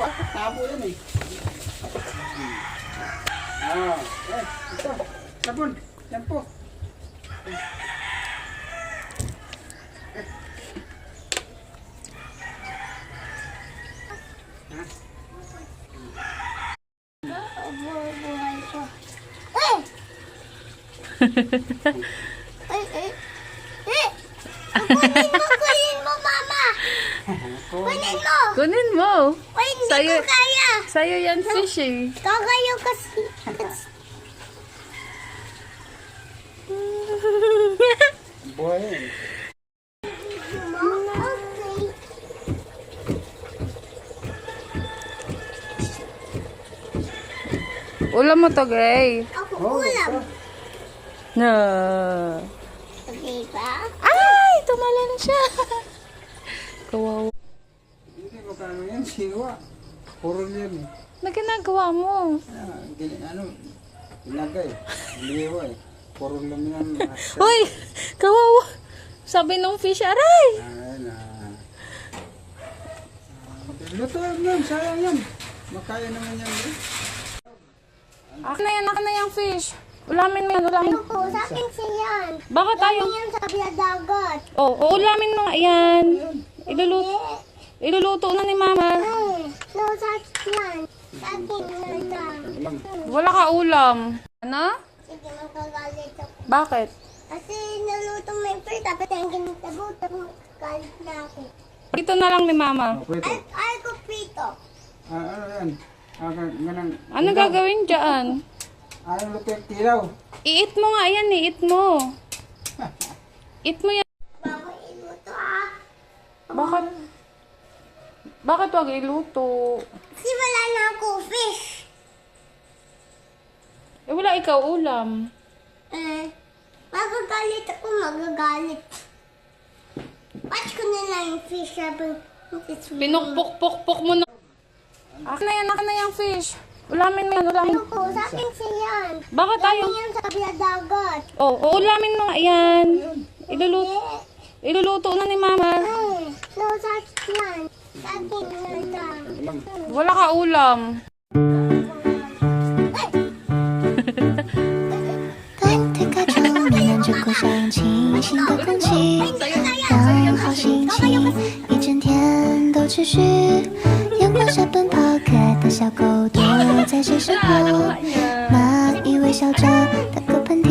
Tabo yan eh. Ah, ito. Sabon. Yan po. Buhay ko. Kunin mo, mama. Kunin mo. Kunin mo. Ay, hindi Sa'yo- ko kaya. Sa'yo yan, fish eh. Kakayo kasi. Buhay yan. Okay. Ulam mo to, Gray. Ako ulam. No. Okay ba? Ay, tumalon siya. Kawawa. Hindi ko kano yan. Siwa. Puro yan eh. Na ginagawa mo? Ilagay. Liwa eh. Puro lang yan. Uy, kawawa. Sabi ng fish, aray. Ay na. Luto yan. Sayang yan. Makaya naman yan eh. Akin na yung fish. Ulamin mo yan, ulamin. Ayoko, sa akin siya yan. Bakit tayo? Yan yan sa dagat. Oh, ulamin mo nga yan. Iluluto na ni Mama. No, sa akin yan. Sa akin yan. Wala ka ulam. Ano? Sige, magkagalit ako. Bakit? Kasi naluto mo yung first, dapat yung ginitabutan mo. Galit na ako. Ito na lang ni Mama. Pwede. Ay ko prito. Ano yan? Ganang. Ano gagawin dyan? Ano luto yung tilaw? I-eat mo nga yan, i-eat mo. Eat mo yan. Bago iluto ah. Bakit? Bakit wag iluto? Kasi wala na ako fish. Eh, wala ikaw ulam. Magagalit ako, magagalit. Watch ko na lang yung fish habang Pinukpok-pok-pok mo na. Akin na yung fish. Ulamin mo yan, ulamin. Ayoko, sa akin siya yan. Bakit tayo? Yan yan sa dagat. Oh, ulamin mo nga yan. Iluluto na ni Mama. No, sa akin yan. Sa akin yan. Wala ka ulam. 推开窗，弥漫着故乡清新的空气，让好心情一整天都持续。阳光下奔跑，可爱的小狗躲在谁身后，蚂蚁微笑着打个喷嚏。